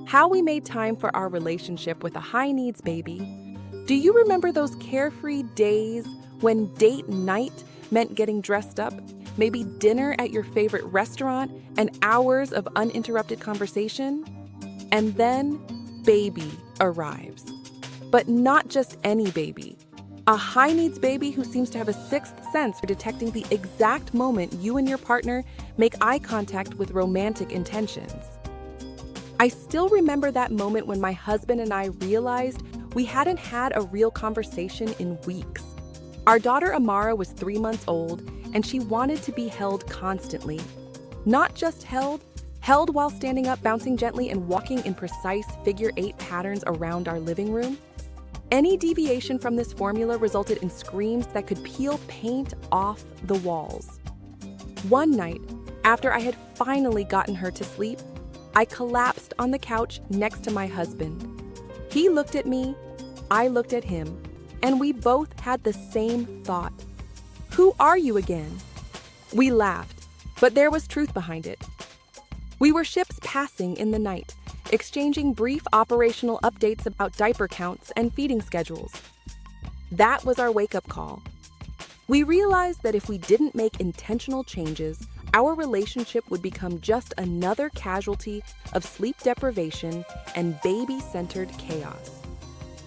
how we made time for our relationship with a high-needs baby. Do you remember those carefree days when date night meant getting dressed up, maybe dinner at your favorite restaurant, and hours of uninterrupted conversation? And then baby arrives. But not just any baby. A high-needs baby who seems to have a sixth sense for detecting the exact moment you and your partner make eye contact with romantic intentions. I still remember that moment when my husband and I realized we hadn't had a real conversation in weeks. Our daughter Amara was 3 months old, and she wanted to be held constantly. Not just held while standing up, bouncing gently, and walking in precise figure-8 patterns around our living room. Any deviation from this formula resulted in screams that could peel paint off the walls. One night, after I had finally gotten her to sleep, I collapsed on the couch next to my husband. He looked at me, I looked at him, and we both had the same thought. Who are you again? We laughed, but there was truth behind it. We were ships passing in the night, exchanging brief operational updates about diaper counts and feeding schedules. That was our wake-up call. We realized that if we didn't make intentional changes, our relationship would become just another casualty of sleep deprivation and baby-centered chaos.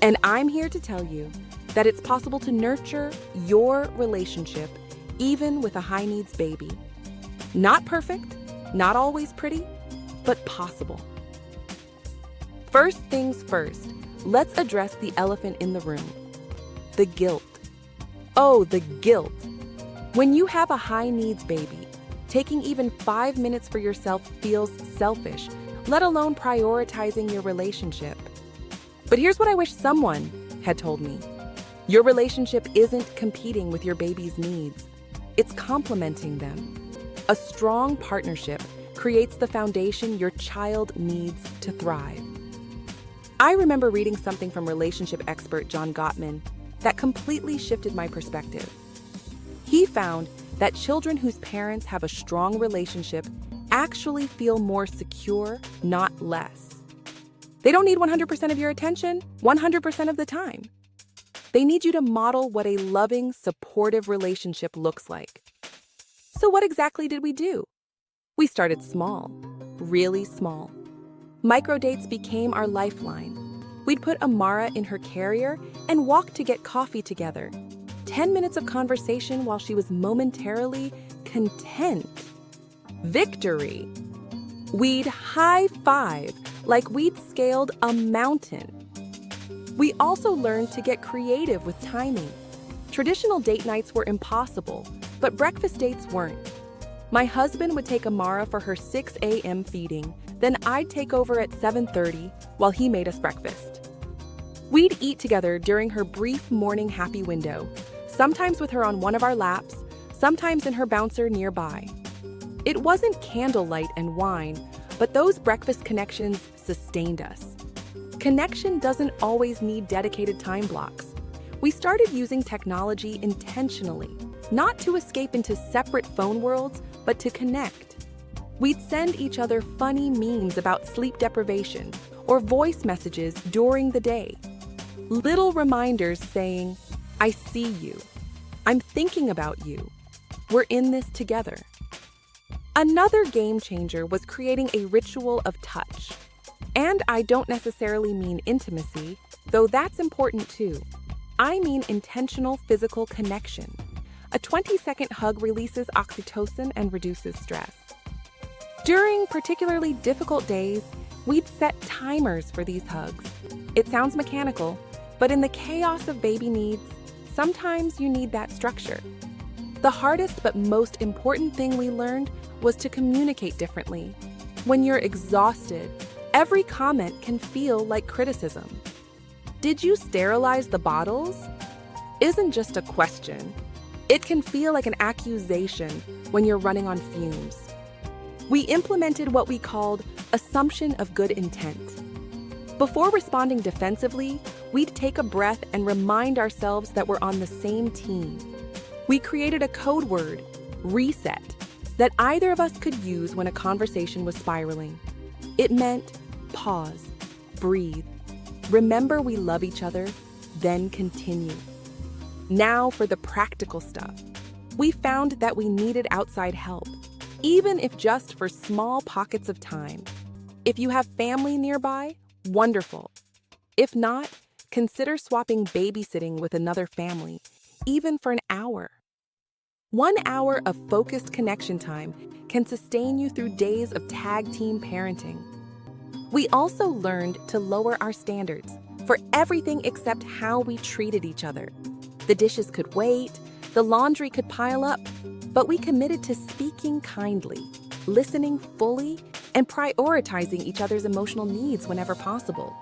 And I'm here to tell you that it's possible to nurture your relationship even with a high-needs baby. Not perfect, not always pretty, but possible. First things first, let's address the elephant in the room. The guilt. Oh, the guilt. When you have a high-needs baby, taking even 5 minutes for yourself feels selfish, let alone prioritizing your relationship. But here's what I wish someone had told me. Your relationship isn't competing with your baby's needs. It's complementing them. A strong partnership creates the foundation your child needs to thrive. I remember reading something from relationship expert John Gottman that completely shifted my perspective. He found that children whose parents have a strong relationship actually feel more secure, not less. They don't need 100% of your attention 100% of the time. They need you to model what a loving, supportive relationship looks like. So what exactly did we do? We started small, really small. Microdates became our lifeline. We'd put Amara in her carrier and walk to get coffee together. 10 minutes of conversation while she was momentarily content. Victory. We'd high-five like we'd scaled a mountain. We also learned to get creative with timing. Traditional date nights were impossible, but breakfast dates weren't. My husband would take Amara for her 6 a.m. feeding, then I'd take over at 7:30 while he made us breakfast. We'd eat together during her brief morning happy window, sometimes with her on one of our laps, sometimes in her bouncer nearby. It wasn't candlelight and wine, but those breakfast connections sustained us. Connection doesn't always need dedicated time blocks. We started using technology intentionally, not to escape into separate phone worlds, but to connect. We'd send each other funny memes about sleep deprivation or voice messages during the day. Little reminders saying, I see you. I'm thinking about you. We're in this together. Another game changer was creating a ritual of touch. And I don't necessarily mean intimacy, though that's important too. I mean intentional physical connection. A 20-second hug releases oxytocin and reduces stress. During particularly difficult days, we'd set timers for these hugs. It sounds mechanical, but in the chaos of baby needs, sometimes you need that structure. The hardest but most important thing we learned was to communicate differently. When you're exhausted, every comment can feel like criticism. Did you sterilize the bottles? Isn't just a question. It can feel like an accusation when you're running on fumes. We implemented what we called assumption of good intent. Before responding defensively, we'd take a breath and remind ourselves that we're on the same team. We created a code word, reset, that either of us could use when a conversation was spiraling. It meant, Pause. Breathe. Remember we love each other, then continue. Now for the practical stuff. We found that we needed outside help, even if just for small pockets of time. If you have family nearby, wonderful. If not, consider swapping babysitting with another family, even for an hour. 1 hour of focused connection time can sustain you through days of tag team parenting. We also learned to lower our standards for everything except how we treated each other. The dishes could wait, the laundry could pile up, but we committed to speaking kindly, listening fully, and prioritizing each other's emotional needs whenever possible.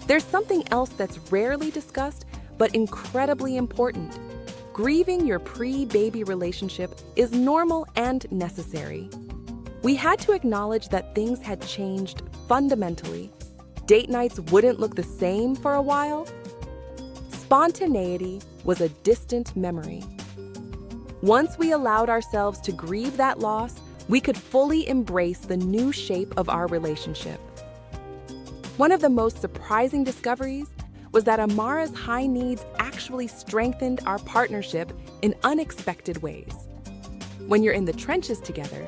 There's something else that's rarely discussed, but incredibly important. Grieving your pre-baby relationship is normal and necessary. We had to acknowledge that things had changed fundamentally. Date nights wouldn't look the same for a while. Spontaneity was a distant memory. Once we allowed ourselves to grieve that loss, we could fully embrace the new shape of our relationship. One of the most surprising discoveries was that Amara's high needs actually strengthened our partnership in unexpected ways. When you're in the trenches together,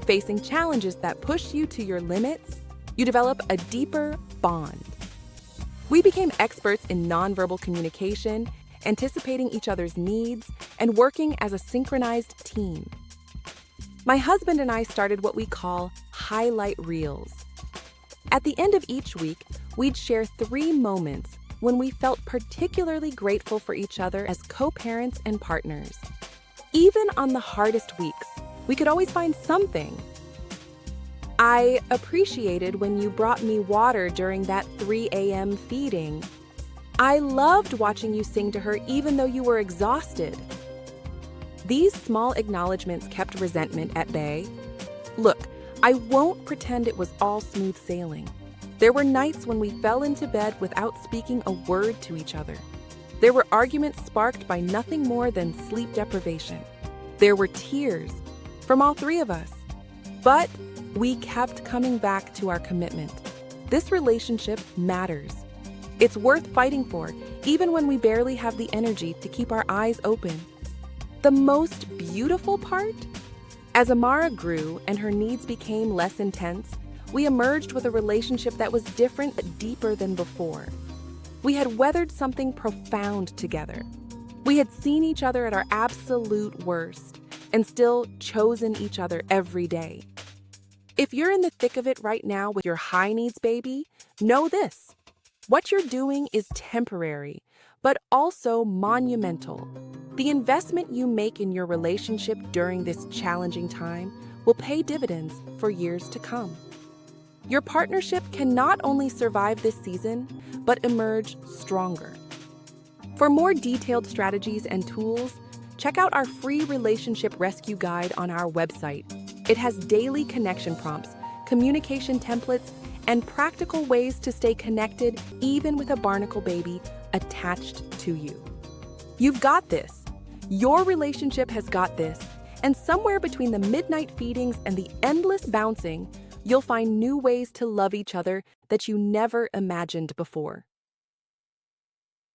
facing challenges that push you to your limits, you develop a deeper bond. We became experts in nonverbal communication, anticipating each other's needs, and working as a synchronized team. My husband and I started what we call highlight reels. At the end of each week, we'd share 3 moments when we felt particularly grateful for each other as co-parents and partners. Even on the hardest weeks, we could always find something. I appreciated when you brought me water during that 3 a.m. feeding. I loved watching you sing to her even though you were exhausted. These small acknowledgments kept resentment at bay. Look, I won't pretend it was all smooth sailing. There were nights when we fell into bed without speaking a word to each other. There were arguments sparked by nothing more than sleep deprivation. There were tears from all 3 of us. But we kept coming back to our commitment. This relationship matters. It's worth fighting for, even when we barely have the energy to keep our eyes open. The most beautiful part? As Amara grew and her needs became less intense, we emerged with a relationship that was different but deeper than before. We had weathered something profound together. We had seen each other at our absolute worst and still chosen each other every day. If you're in the thick of it right now with your high needs baby, know this. What you're doing is temporary, but also monumental. The investment you make in your relationship during this challenging time will pay dividends for years to come. Your partnership can not only survive this season, but emerge stronger. For more detailed strategies and tools, check out our free relationship rescue guide on our website. It has daily connection prompts, communication templates, and practical ways to stay connected even with a barnacle baby attached to you. You've got this. Your relationship has got this. And somewhere between the midnight feedings and the endless bouncing, you'll find new ways to love each other that you never imagined before.